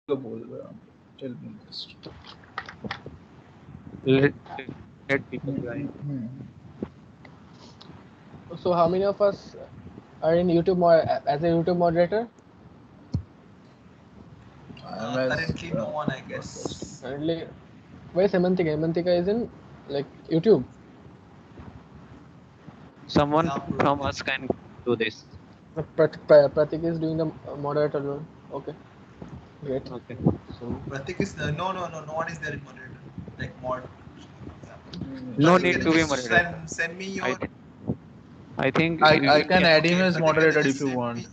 को बोल रहा हूँ. Tell me just. Let people join. So how many of us are in YouTube as a YouTube moderator? I'm as Currently, no one, I guess. Currently, where is Hemantika? Hemantika is in like YouTube. Someone Yeah, from probably. us can do this. Pratik is doing the moderator role. Okay, great. Okay. So Pratik is no one is there in moderator like mod. Yeah. no Pratik, need can to you be just moderator. send me I your? think I think I you can can. add him Okay, as Pratik, can moderator you if just you send want. me?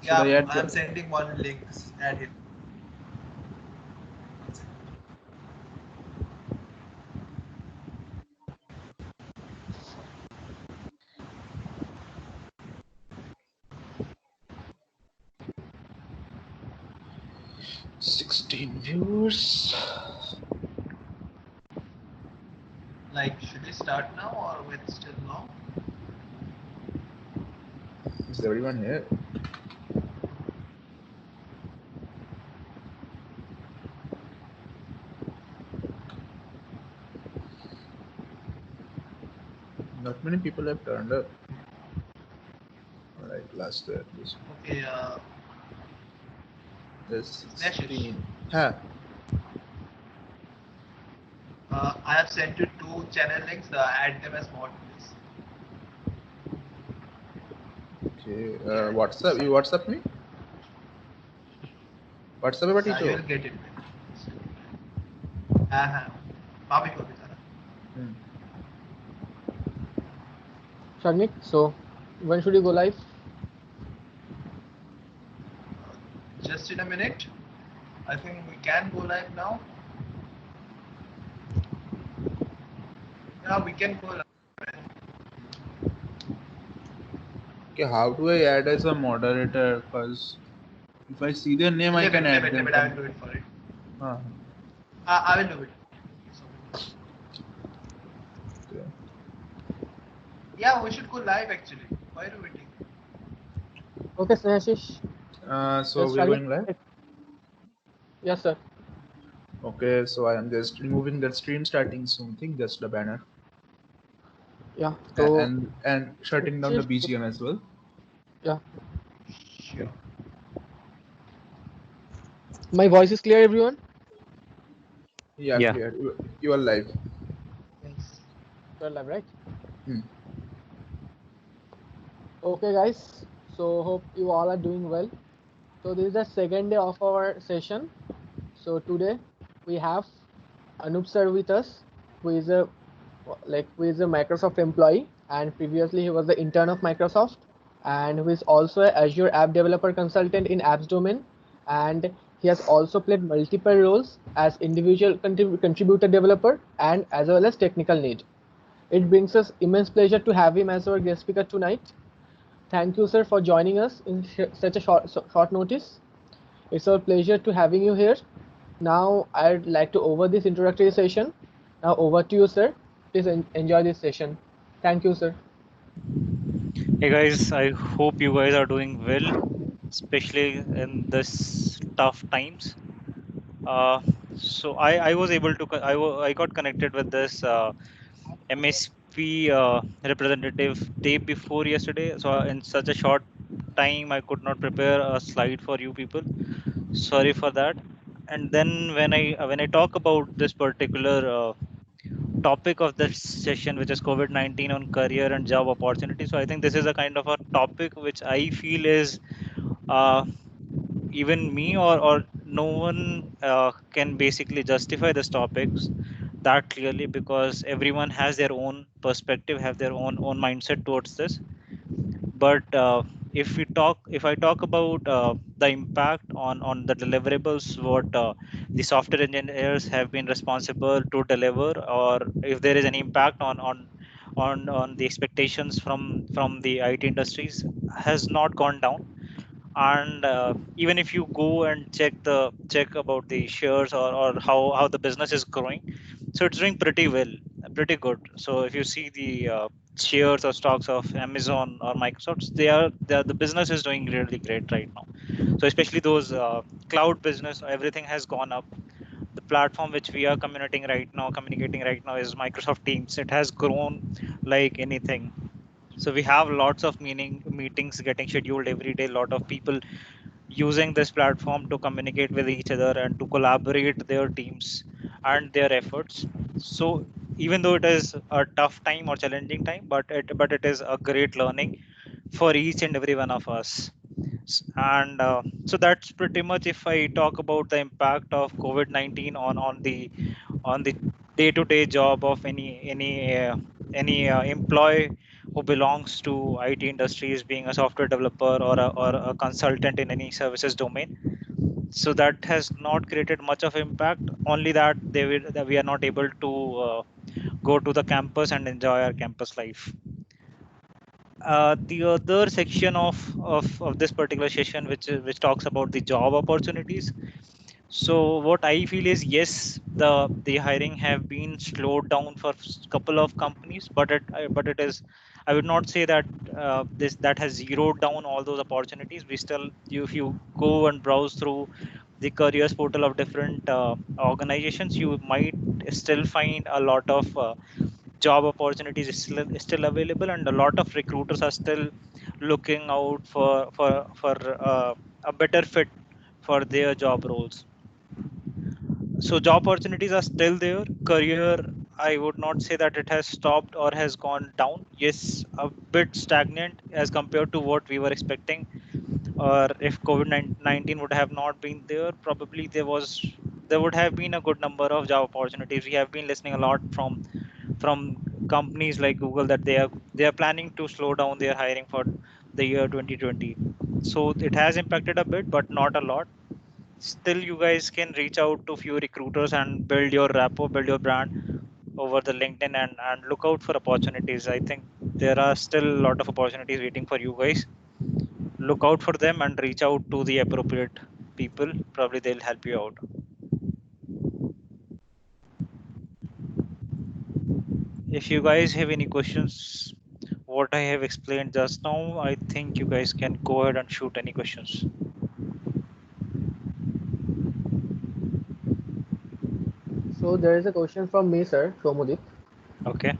Should I Yeah, add I am the? sending one link. Add him. 16 viewers. Like, should we start now or wait still long? Is everyone here? Not many people have turned up. Alright, last at least. Okay. There's Ashish. 16. Ha. I have sent you 2 channel links. Add them as mod, please. Okay. Yeah. WhatsApp. You WhatsApp me? WhatsApp पे Yeah, baati you तो. will get it. हाँ. Mami को भी था. Sharnik, so when should you go live? Just in a minute. I think we can go live now. Yeah, we can go live. Okay, how do I add as a moderator? Because if I see their name, I can add them. I will do it for it. I will do it. Okay. Yeah, we should go live actually. Why are you waiting? Okay, Snehashish. So Let's we are start going it. live? Yes, sir. Okay, so I am just removing that stream starting soon thing, just the banner. Yeah. So and shutting down the BGM as well. Yeah. Sure. My voice is clear, everyone? Yeah, Yeah. clear. You are live. Yes. You're live, right? Hmm. Okay, guys. So hope you all are doing well. So this is the second day of our session. So today we have Anup sir with us, who is a Microsoft employee, and previously he was the intern of Microsoft, and who is also a Azure app developer consultant in apps domain, and he has also played multiple roles as individual contributor developer and as well as technical lead. It brings us immense pleasure to have him as our guest speaker tonight. Thank you, sir, for joining us in such a short notice. It's our pleasure to having you here. Now, I'd like to over this introductory session. Now, over to you, sir. Please enjoy this session. Thank you, sir. Hey guys, I hope you guys are doing well, especially in this tough times. So I was able to I got connected with this MSP representative day before yesterday. So in such a short time, I could not prepare a slide for you people. Sorry for that. And then when I talk about this particular topic of this session, which is COVID-19 on career and job opportunity, so I think this is a kind of a topic which I feel is uh, even me or no one can basically justify this topics that clearly, because everyone has their own perspective, have their own mindset towards this. But if I talk about the impact on the deliverables, what the software engineers have been responsible to deliver, or if there is any impact on the expectations from the IT industries, has not gone down. And even if you go and check about the shares, or how the business is growing, so it's doing pretty well, pretty good. So if you see the shares or stocks of Amazon or Microsoft, the business is doing really great right now. So especially those cloud business, everything has gone up. The platform which we are communicating right now is Microsoft Teams. It has grown like anything. So we have lots of meetings getting scheduled every day. Lot of people using this platform to communicate with each other and to collaborate their teams and their efforts. So even though it is a tough time or challenging time, but it is a great learning for each and every one of us. And so that's pretty much if I talk about the impact of COVID-19 on the day-to-day job of any employee who belongs to IT industries, being a software developer or a consultant in any services domain. So that has not created much of impact. Only that we are not able to go to the campus and enjoy our campus life. The other section of this particular session, which talks about the job opportunities. So what I feel is, yes, the hiring have been slowed down for couple of companies, but it is, I would not say that that has zeroed down all those opportunities. We still, if you go and browse through the careers portal of different organizations, you might still find a lot of job opportunities is still available, and a lot of recruiters are still looking out for a better fit for their job roles. So job opportunities are still there. Career, I would not say that it has stopped or has gone down. Yes, a bit stagnant as compared to what we were expecting. Or if COVID-19 would have not been there, probably there would have been a good number of job opportunities. We have been listening a lot from companies like Google that they are planning to slow down their hiring for the year 2020. So it has impacted a bit, but not a lot. Still, you guys can reach out to few recruiters and build your rapport, build your brand over the LinkedIn, and look out for opportunities. I think there are still a lot of opportunities waiting for you guys. Look out for them and reach out to the appropriate people. Probably they'll help you out. If you guys have any questions, what I have explained just now, I think you guys can go ahead and shoot any questions. So there is a question from me, sir, Shomudit. Okay.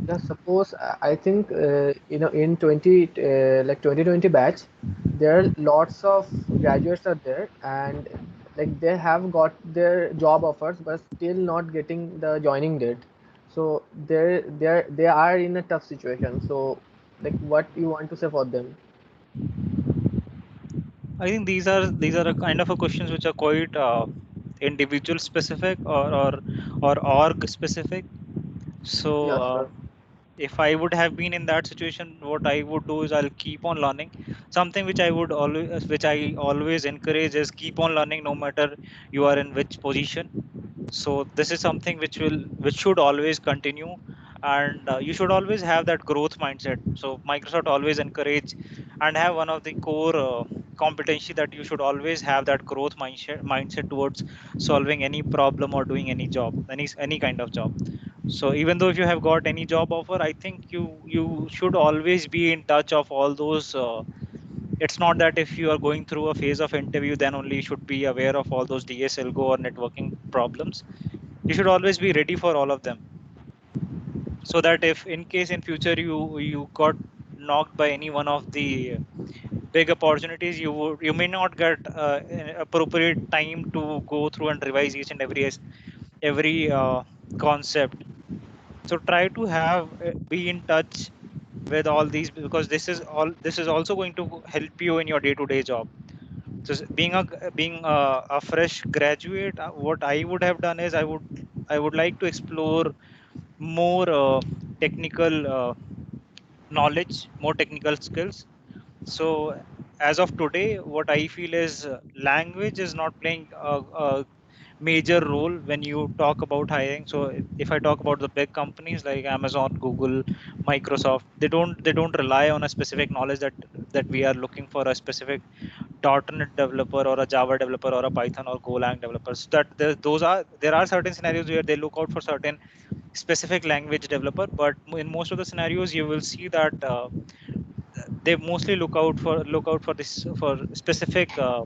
Yeah, suppose I think in 2020 batch, there are lots of graduates are there, and like they have got their job offers but still not getting the joining date. So they are in a tough situation. So like what you want to say for them? I think these are a kind of a questions which are quite individual specific or org specific. So Yes, sir. if I would have been in that situation, what I would do is I'll keep on learning. Something which I always encourage is keep on learning no matter you are in which position. So this is something which should always continue, and you should always have that growth mindset. So Microsoft always encourage and have one of the core competency that you should always have that growth mindset towards solving any problem or doing any job, any kind of job. So even though if you have got any job offer, I think you should always be in touch of all those it's not that if you are going through a phase of interview, then only you should be aware of all those DSL go or networking problems. You should always be ready for all of them, so that if in case in future you got knocked by any one of the big opportunities, you may not get appropriate time to go through and revise each and every concept. So try to have be in touch with all these, because this is also going to help you in your day to day job. So being a fresh graduate, what I would have done is I would like to explore more technical knowledge, more technical skills. So as of today, what I feel is language is not playing a major role when you talk about hiring. So if I talk about the big companies like Amazon, Google, Microsoft, they don't rely on a specific knowledge that we are looking for a specific .NET developer or a Java developer or a Python or Golang developer. So that there are certain scenarios where they look out for certain specific language developer, but in most of the scenarios you will see that they mostly look out for this for specific uh,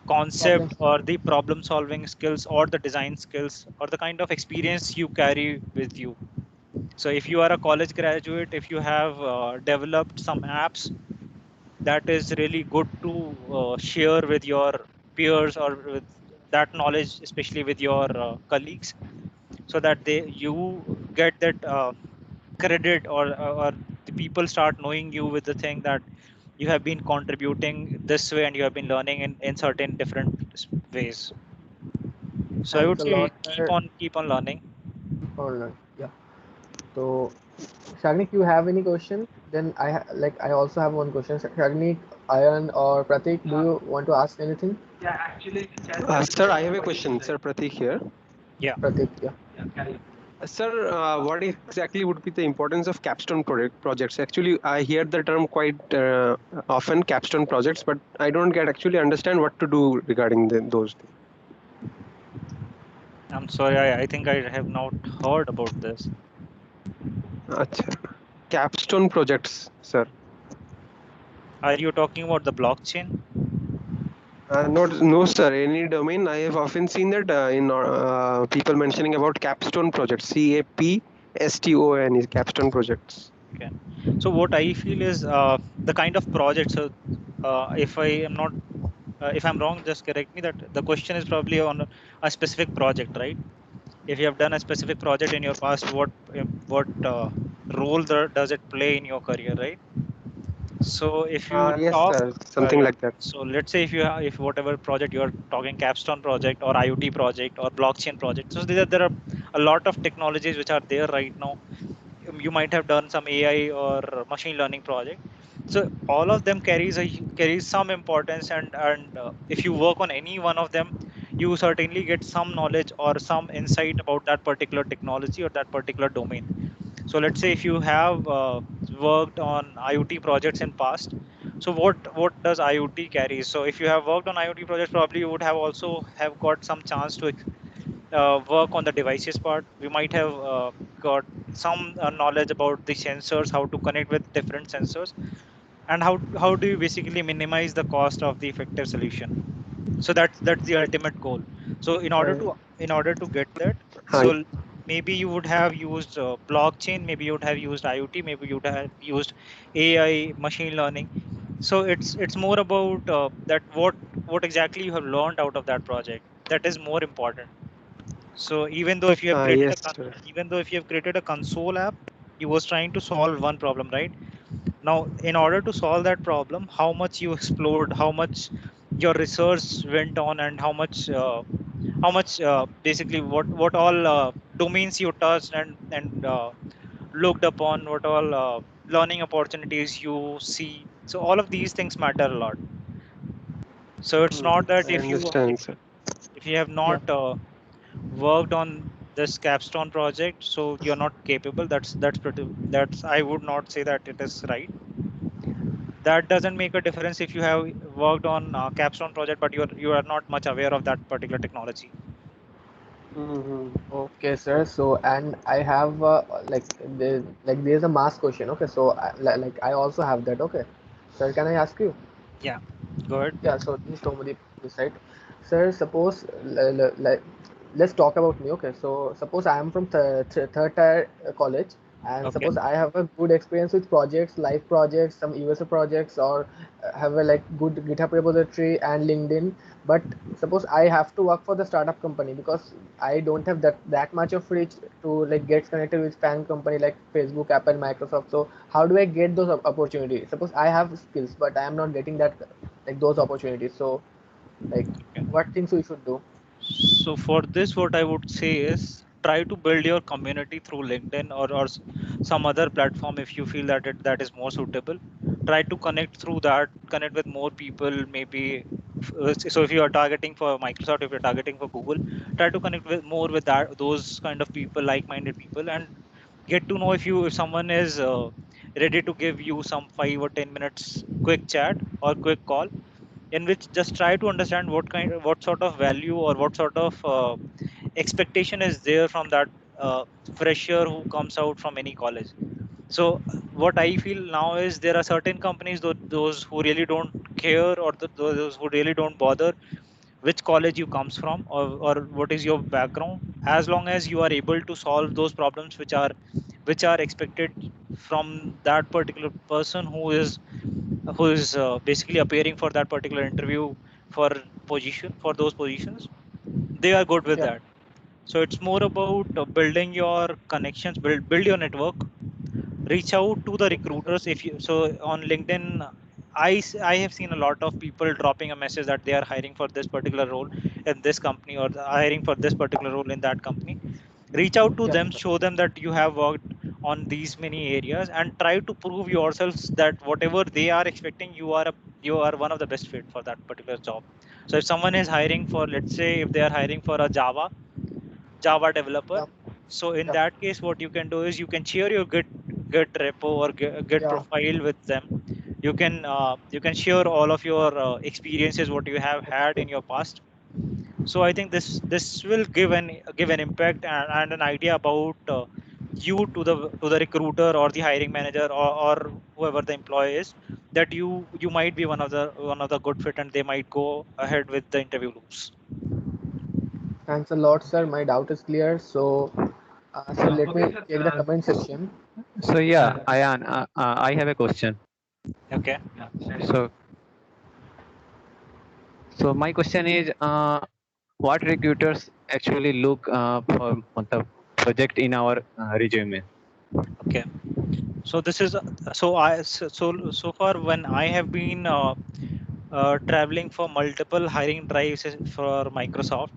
concept or the problem solving skills or the design skills or the kind of experience you carry with you. So if you are a college graduate, if you have developed some apps, that is really good to share with your peers or with that knowledge, especially with your colleagues, so that you get that credit, or the people start knowing you with the thing that you have been contributing this way and you have been learning in certain different ways. So I would Thanks a say lot, sir. keep on learning. Hold on. Yeah. So, Shagnik, you have any question? Then I also have one question. Shagnik, Ayan, or Pratik, do you want to ask anything? Yeah, actually, Sir, I have a question. Sir, Pratik here. Yeah. Pratik, yeah. Sir, what exactly would be the importance of capstone projects? Actually, I hear the term quite often, capstone projects, but I don't get actually understand what to do regarding those things. I'm sorry, I think I have not heard about this. Acha. Capstone projects, sir. Are you talking about the blockchain? No, sir. Any domain, I have often seen that in people mentioning about capstone projects. CAPSTON is capstone projects. Okay. So what I feel is the kind of project. So if I am not, if I'm wrong, just correct me. That the question is probably on a specific project, right? If you have done a specific project in your past, what role does it play in your career, right? So if you Yes, talk, sir. Something yeah. like that. So let's say if whatever project you're talking, capstone project or IoT project or blockchain project. So there are a lot of technologies which are there right now. You might have done some AI or machine learning project. So all of them carries some importance, and if you work on any one of them, you certainly get some knowledge or some insight about that particular technology or that particular domain. So let's say if you have worked on IoT projects in past, so what does IoT carry? So if you have worked on IoT projects, probably you would have also have got some chance to work on the devices part. We might have got some knowledge about the sensors, how to connect with different sensors, and how do you basically minimize the cost of the effective solution. So that's the ultimate goal. So Right. in order to get that, Hi. so maybe you would have used blockchain, maybe you would have used IoT, maybe you would have used AI, machine learning. So it's more about that what exactly you have learned out of that project, that is more important. So even though if you have created Yes, sir. even though if you have created a console app, you was trying to solve one problem, right? Now in order to solve that problem, how much you explored, how much your research went on, and how much basically what all domains you touched and looked upon, what all learning opportunities you see. So all of these things matter a lot. So it's not that I understand, sir. if you have Yeah. not worked on this capstone project, so you're not capable. That's I would not say that it is right. That doesn't make a difference if you have worked on capstone project but you are not much aware of that particular technology. Okay, sir. So, and I have there's a mass question. Okay, so I also have that. Okay, sir, can I ask you? Yeah, go ahead. Yeah. So this is Tomudi this side. Sir, suppose let's talk about me. Okay, so suppose I am from third tier college, and Okay. suppose I have a good experience with projects, live projects, some USA projects, or have a like good GitHub repository and LinkedIn. But suppose I have to work for the startup company because I don't have that much of reach to like get connected with fan company like Facebook, Apple, Microsoft. So how do I get those opportunities? Suppose I have skills, but I am not getting that like those opportunities. So like Okay. what things we should do? So for this, what I would say is try to build your community through LinkedIn or some other platform if you feel that that is more suitable. Try to connect through that, connect with more people. Maybe so if you are targeting for Microsoft, if you're targeting for Google, try to connect with more with that those kind of people, like-minded people, and get to know if someone is ready to give you some 5 or 10 minutes quick chat or quick call, in which just try to understand what sort of value or what sort of expectation is there from that fresher who comes out from any college. So what I feel now is there are certain companies, those who really don't care, or those who really don't bother which college you comes from, or what is your background, as long as you are able to solve those problems which are expected from that particular person who is basically appearing for that particular interview for those positions, they are good with Yeah. that. So it's more about building your connections, build your network, reach out to the recruiters. If you so on LinkedIn, I have seen a lot of people dropping a message that they are hiring for this particular role in this company, or hiring for this particular role in that company. Reach out to Yeah. them, show them that you have worked on these many areas, and try to prove yourselves that whatever they are expecting, you are one of the best fit for that particular job. So if someone is hiring for, let's say, if they are hiring for a Java developer, Yeah. so in Yeah. that case, what you can do is you can share your Git repo or Git Yeah. profile with them. You can share all of your experiences, what you have had in your past. So I think this will give an impact and an idea about you to the recruiter or the hiring manager, or whoever the employee is, that you might be one of the good fit, and they might go ahead with the interview loops. Thanks a lot, sir. My doubt is clear. So let me check the comment section. So yeah, Ayan, I have a question. Okay. So so my question is, what recruiters actually look for the project in our resume? Okay. So this is so far when I have been traveling for multiple hiring drives for Microsoft,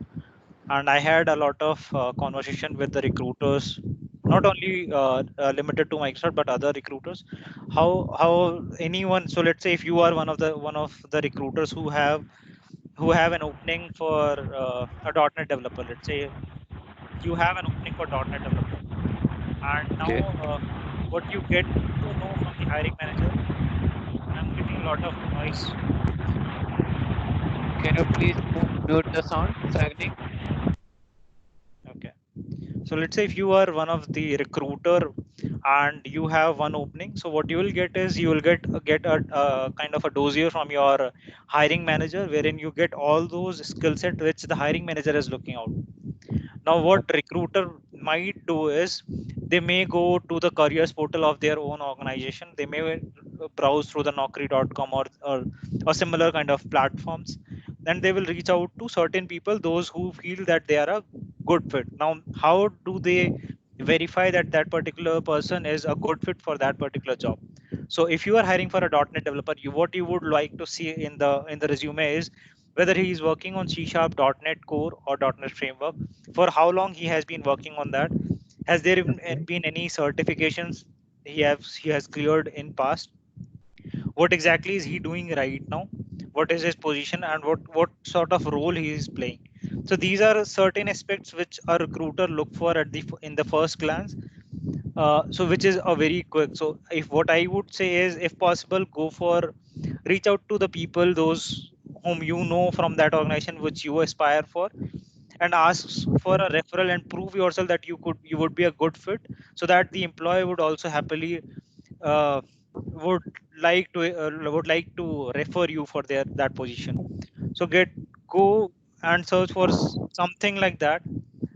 and I had a lot of conversation with the recruiters, not only limited to Microsoft but other recruiters. How anyone? So let's say if you are one of the recruiters who have an opening for a .NET developer. Let's say you have an opening for .NET developer, and now Okay. what you get to know from the hiring manager. I'm getting a lot of noise. Can you please mute the sound? It's happening. Okay. So let's say if you are one of the recruiter and you have one opening, so what you will get is you will get a kind of a dossier from your hiring manager, wherein you get all those skill set which the hiring manager is looking out. Now, what recruiter might do is they may go to the careers portal of their own organization. They may browse through the Naukri.com or similar kind of platforms. Then they will reach out to certain people, those who feel that they are a good fit. Now, how do they verify that that particular person is a good fit for that particular job? So, if you are hiring for a .NET developer, what you would like to see in the resume is whether he is working on C Sharp, .NET Core, or .NET Framework, for how long he has been working on that. Has there Okay. been any certifications he has cleared in past? What exactly is he doing right now? What is his position, and what sort of role he is playing? So these are certain aspects which a recruiter look for in the first glance. So which is a very quick. So if what I would say is, if possible, reach out to the people, those whom you know from that organization which you aspire for, and ask for a referral and prove yourself that you would be a good fit, so that the employer would also happily uh, would would like to refer you for that position. So go and search for something like that,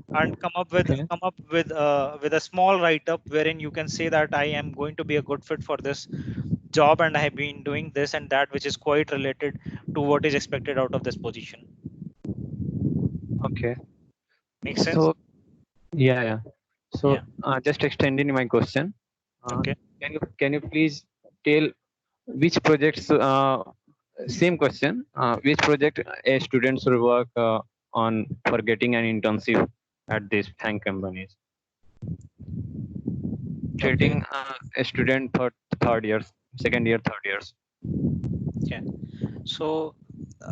and come up with Okay. come up with a small write up wherein you can say that I am going to be a good fit for this job, and I have been doing this and that, which is quite related to what is expected out of this position. Okay. Makes sense? So yeah. So Yeah. just extending my question, Okay. can you please tell which projects? Same question. Which project a student should work on for getting an internship at these FANG companies? Okay. Treating a student for third years, second year, third years. Yeah. So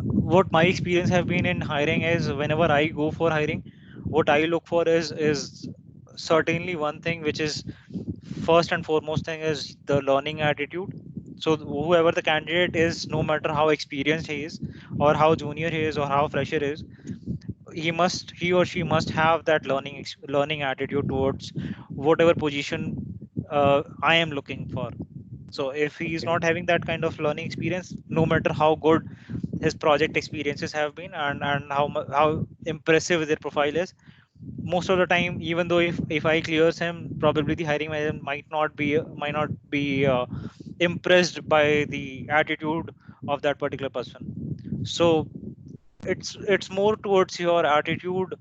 what my experience have been in hiring is, whenever I go for hiring, what I look for is certainly one thing, which is first and foremost thing, is the learning attitude. So whoever the candidate is, no matter how experienced he is, or how junior he is, or how fresher he is, he or she must have that learning attitude towards whatever position I am looking for. So if he is not having that kind of learning experience, no matter how good his project experiences have been and how impressive their profile is, most of the time, even though if I clears him, probably the hiring manager might not be impressed by the attitude of that particular person. So it's more towards your attitude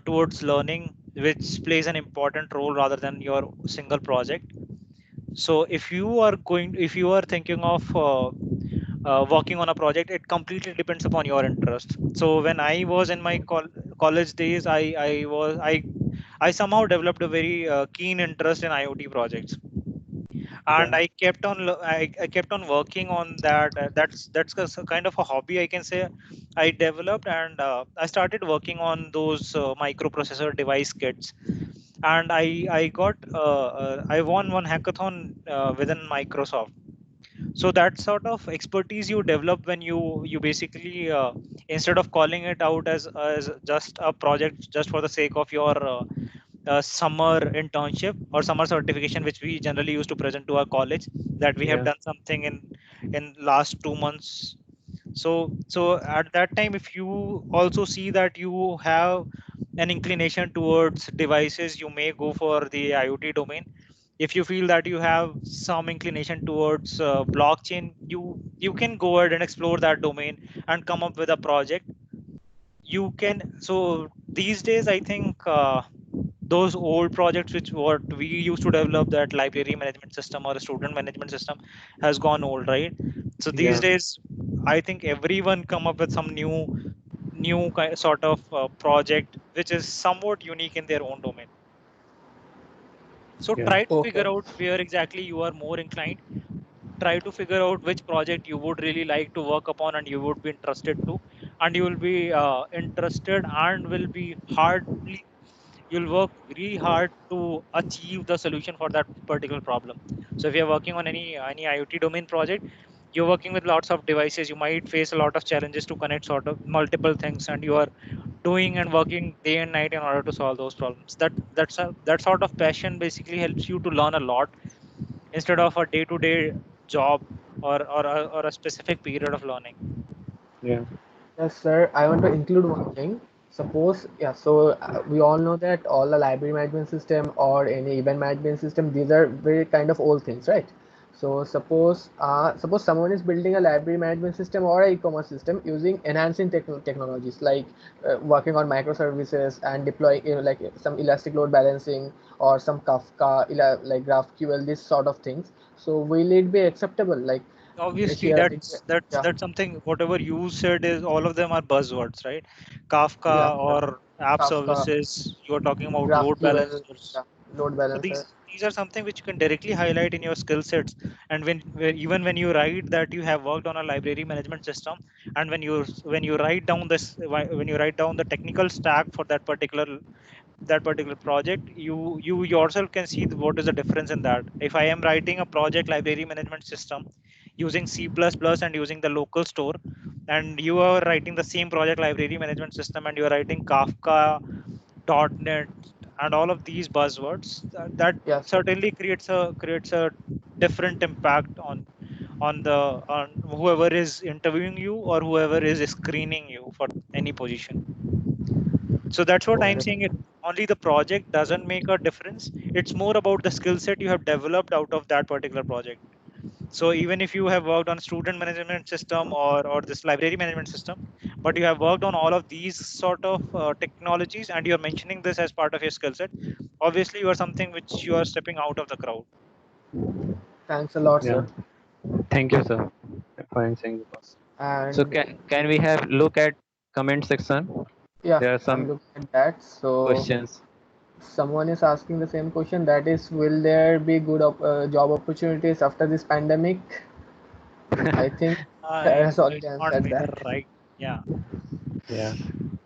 towards learning, which plays an important role rather than your single project. So if you are thinking of working on a project, it completely depends upon your interest. So when I was in my college days, I somehow developed a very keen interest in IoT projects, and Yeah. I kept on working on that. That's a kind of a hobby, I can say. I developed, and I started working on those microprocessor device kits, and I won one hackathon within Microsoft. So that sort of expertise you develop when you basically instead of calling it out as just a project just for the sake of your summer internship or summer certification, which we generally used to present to our college that we have Yeah. done something in last 2 months. So at that time, if you also see that you have an inclination towards devices, you may go for the IoT domain. If you feel that you have some inclination towards blockchain, you can go ahead and explore that domain and come up with a project. You can. So these days, I think those old projects which what we used to develop, that library management system or a student management system, has gone old, right? So these Yeah. days, I think everyone come up with some new sort of project which is somewhat unique in their own domain. So Yeah. try to Okay. figure out where exactly you are more inclined. Try to figure out which project you would really like to work upon and you would be interested to, and you will be interested and will be hardly you'll work really hard to achieve the solution for that particular problem. So if you're working on any IoT domain project, you're working with lots of devices, you might face a lot of challenges to connect sort of multiple things, and you are doing and working day and night in order to solve those problems. That sort of passion basically helps you to learn a lot instead of a day-to-day job or a specific period of learning. Yeah. Yes, sir. I want to include one thing. Suppose, yeah, so we all know that all the library management system or any event management system, these are very kind of old things, right? So suppose someone is building a library management system or a e-commerce system using enhancing technologies like working on microservices and deploying, like some elastic load balancing or some Kafka, like GraphQL, this sort of things. So will it be acceptable? Like Obviously, here, yeah, that's something. Whatever you said is all of them are buzzwords, right? Kafka yeah, or app Kafka, services. You are talking about load GraphQL, balancers. yeah, load So balancer. these are something which you can directly highlight in your skill sets. And even when you write that you have worked on a library management system, and when you write down when you write down the technical stack for that particular project, you yourself can see what is the difference in that. If I am writing a project library management system using C++ and using the local store, and you are writing the same project library management system and you are writing Kafka, .NET, and all of these buzzwords, that Yes, sir. certainly creates a different impact on whoever is interviewing you or whoever is screening you for any position. So that's what I'm Okay. saying. It only the project doesn't make a difference. It's more about the skill set you have developed out of that particular project. So even if you have worked on student management system or this library management system, but you have worked on all of these sort of technologies and you're mentioning this as part of your skill set, obviously you are something which you are stepping out of the crowd. Thanks a lot, Yeah. sir. Thank you, sir, for answering the question. So And can we have look at comment section? yeah, There are I'm some looking at that. So questions. someone is asking the same question. That is, will there be good job opportunities after this pandemic? I think sir has Might already not answered be the that. right. Yeah. Yeah.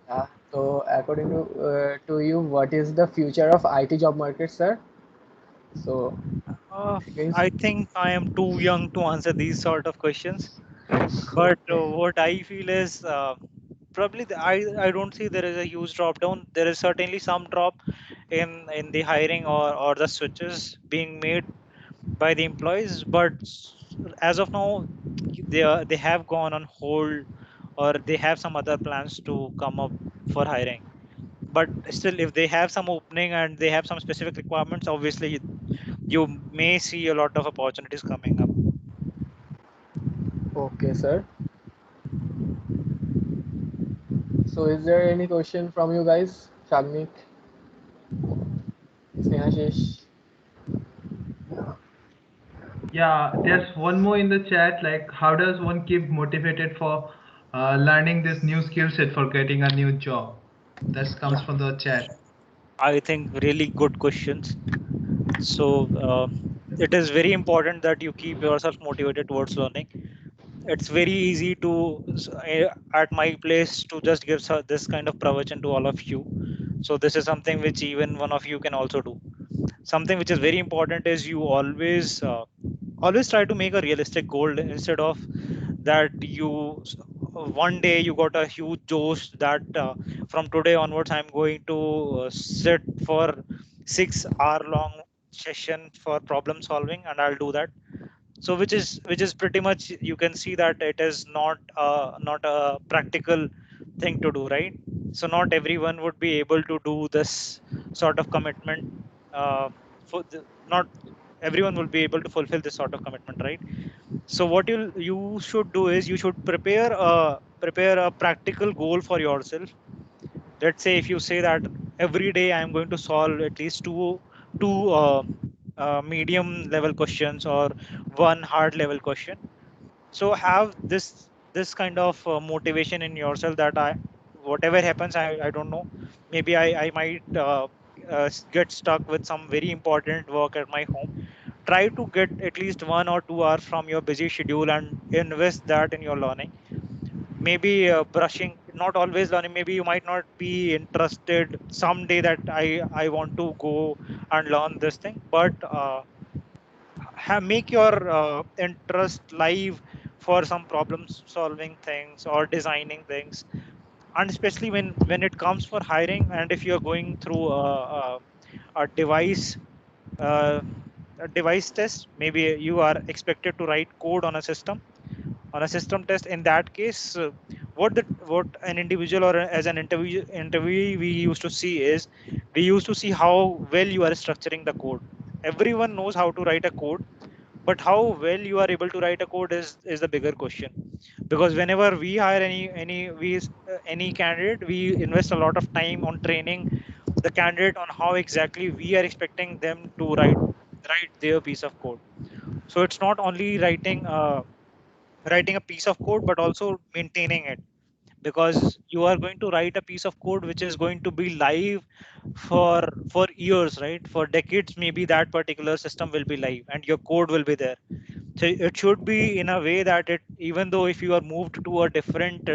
Yeah. So according to you, what is the future of IT job market, sir? So Uh, can you? I think I am too young to answer these sort of questions. But Okay. what I feel is probably I don't see there is a huge drop down. There is certainly some drop in the hiring or the switches being made by the employees, but as of now they have gone on hold, or they have some other plans to come up for hiring. But still, if they have some opening and they have some specific requirements, obviously you may see a lot of opportunities coming up. Okay, sir. So is there any question from you guys? Shagnik, Snehashish? Yeah, there's one more in the chat. Like, how does one keep motivated for learning this new skill set for getting a new job? That comes Yeah. from the chat. I think really good questions. So it is very important that you keep yourself motivated towards learning. It's very easy to at my place to just give this kind of pravachan to all of you. So this is something which even one of you can also do. Something which is very important is you always try to make a realistic goal, instead of that you one day you got a huge josh that from today onwards I'm going to sit for 6 hour long session for problem solving and I'll do that. So which is pretty much, you can see that it is not a practical thing to do, right? So not everyone would be able to do this sort of commitment. Not everyone will be able to fulfill this sort of commitment, right? So what you should do is you should prepare a practical goal for yourself. Let's say if you say that every day I'm going to solve at least two medium level questions or one hard level question. So have this kind of motivation in yourself that I whatever happens, I don't know, maybe I might get stuck with some very important work at my home. Try to get at least 1 or 2 hours from your busy schedule and invest that in your learning. Maybe brushing, not always learning. Maybe you might not be interested someday that I want to go and learn this thing, but make your interest live for some problem solving things or designing things. And especially when it comes for hiring, and if you're going through a uh, device test, maybe you are expected to write code on a system test. In that case, what an individual or as an interviewee we used to see is, we used to see how well you are structuring the code. Everyone knows how to write a code, but how well you are able to write a code is the bigger question. Because whenever we hire any candidate, we invest a lot of time on training the candidate on how exactly we are expecting them to write their piece of code. So it's not only writing a piece of code, but also maintaining it, because you are going to write a piece of code which is going to be live for years, right? For decades, maybe that particular system will be live and your code will be there. So it should be in a way that it, even though if you are moved to a different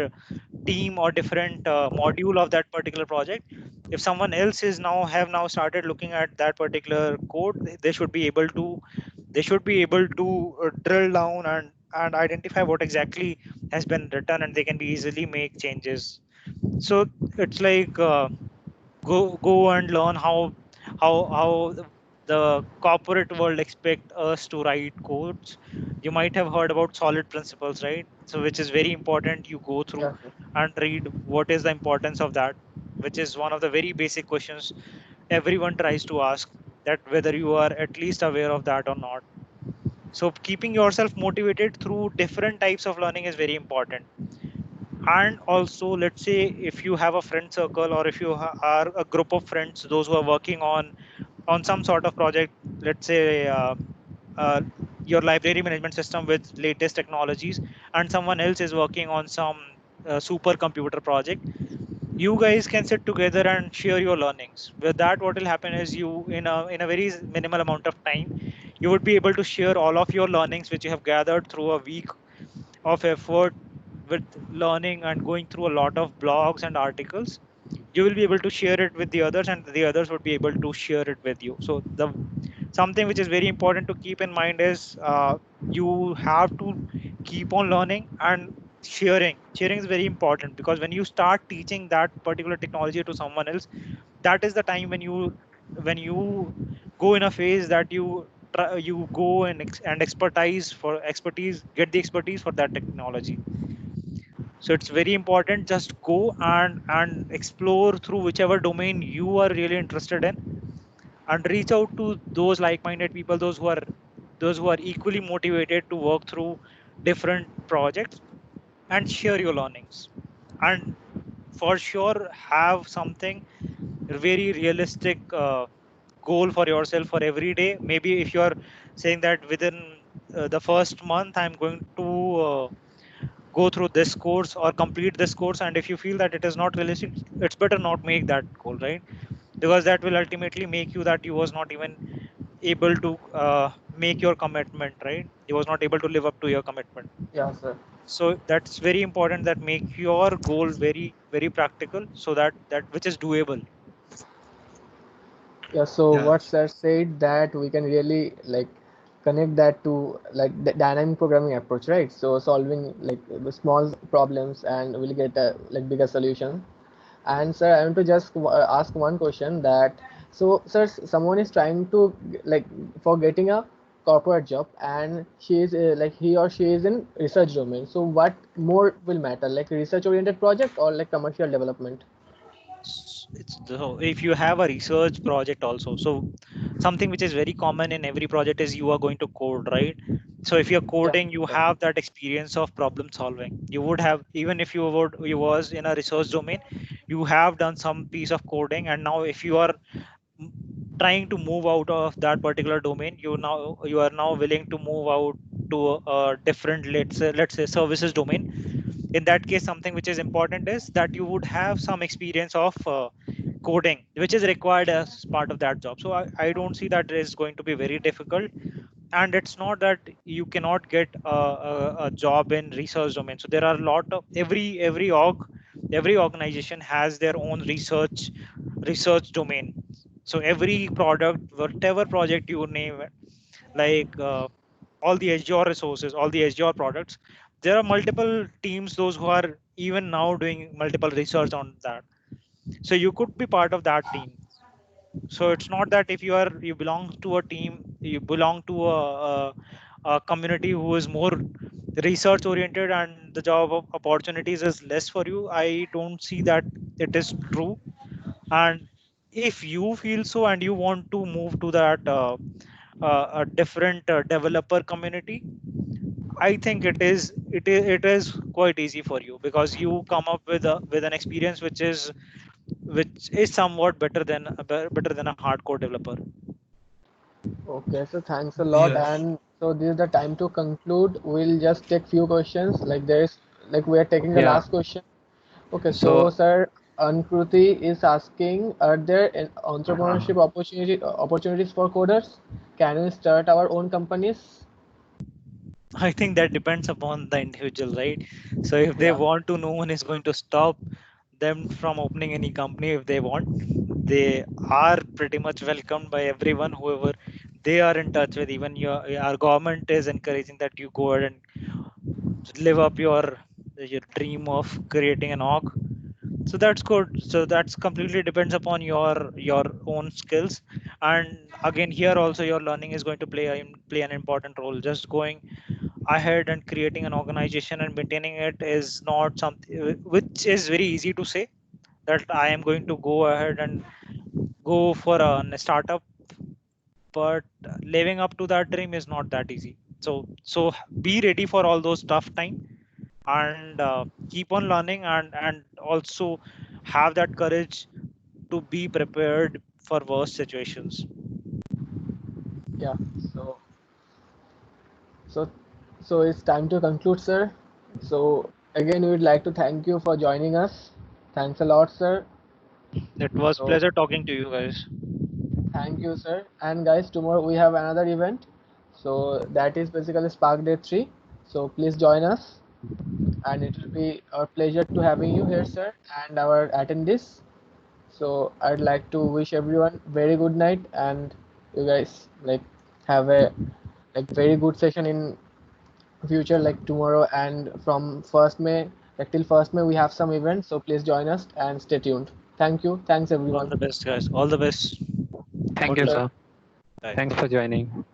team or different module of that particular project, if someone else is now started looking at that particular code, they should be able to drill down and identify what exactly has been written, and they can be easily make changes. So it's like go and learn how the corporate world expect us to write codes. You might have heard about solid principles, right? So which is very important, you go through Yeah, sir. and read what is the importance of that, which is one of the very basic questions everyone tries to ask, that whether you are at least aware of that or not. So keeping yourself motivated through different types of learning is very important. And also, let's say if you have a friend circle, or if you are a group of friends, those who are working on some sort of project, let's say uh, your library management system with latest technologies, and someone else is working on some supercomputer project, you guys can sit together and share your learnings. With that, what will happen is, you in a very minimal amount of time, you would be able to share all of your learnings which you have gathered through a week of effort with learning and going through a lot of blogs and articles. You will be able to share it with the others, and the others would be able to share it with you. So the something which is very important to keep in mind is, you have to keep on learning. And sharing is very important, because when you start teaching that particular technology to someone else, that is the time when you go in a phase that you go and expertise, get the expertise for that technology. So it's very important, just go and explore through whichever domain you are really interested in, and reach out to those like-minded people, those who are equally motivated to work through different projects, and share your learnings. And for sure have something very realistic goal for yourself for every day. Maybe if you are saying that within the first month I'm going to go through this course or complete this course, and if you feel that it is not realistic, it's better not make that goal, right? Because that will ultimately make you that you was not even able to make your commitment, right? You was not able to live up to your commitment. Yeah, sir. So that's very important, that make your goal very very practical, so that which is doable. Yeah, so Yeah. what sir said, that we can really like connect that to like the dynamic programming approach, right? So solving like the small problems and we'll get a like bigger solution. And sir, I want to just ask one question, that so sir, someone is trying to like for getting a corporate job, and she is like he or she is in research domain. So what more will matter, like research oriented project or like commercial development? So if you have a research project also, so something which is very common in every project is you are going to code, right? So if you're Yeah. coding, you have that experience of problem solving. You would have, even if you was in a research domain, you have done some piece of coding, and now if you are m- trying to move out of that particular domain, you are now willing to move out to a different, let's say services domain. In that case, something which is important is that you would have some experience of coding, which is required as part of that job. So I don't see that it is going to be very difficult. And it's not that you cannot get a job in research domain. So there are a lot of every organization has their own research domain. So every product, whatever project you name it, like all the Azure resources, all the Azure products, there are multiple teams, those who are even now doing multiple research on that. So you could be part of that team. So it's not that if you belong to a team, you belong to a community who is more research oriented and the job opportunities is less for you. I don't see that it is true. And if you feel so and you want to move to that a different developer community, I think it is quite easy for you, because you come up with an experience which is somewhat better than a hardcore developer. Okay, so thanks a lot. Yes. And so this is the time to conclude. We'll just take few questions. Like there's like we are taking the Yeah. last question. Okay, so So sir, Ankruti is asking, are there entrepreneurship opportunities for coders? Can we start our own companies? I think that depends upon the individual, right? So if they Yeah. want to, no one is going to stop them from opening any company if they want. They are pretty much welcomed by everyone, whoever they are in touch with. Even our government is encouraging that you go ahead and live up your dream of creating an org. So that's good. So that's completely depends upon your own skills. And again, here also your learning is going to play an important role. Just going ahead and creating an organization and maintaining it is not something which is very easy to say, that I am going to go ahead and go for a startup, but living up to that dream is not that easy. So be ready for all those tough time, and keep on learning, and also have that courage to be prepared for worse situations. Yeah. So so so it's time to conclude, sir. So again, we would like to thank you for joining us. Thanks a lot, sir. It was So pleasure talking to you guys. thank you, sir. And guys, tomorrow we have another event. So that is basically Spark Day 3. So please join us. And it will be our pleasure to having you here, sir, and our attendees. So I'd like to wish everyone very good night, and you guys like have a like very good session in future, like tomorrow and from 1st May, like till 1st May, we have some events. So please join us and stay tuned. Thank you. Thanks All everyone. the best, guys. All the best. Thank you, Okay. sir. Bye. Thanks for joining.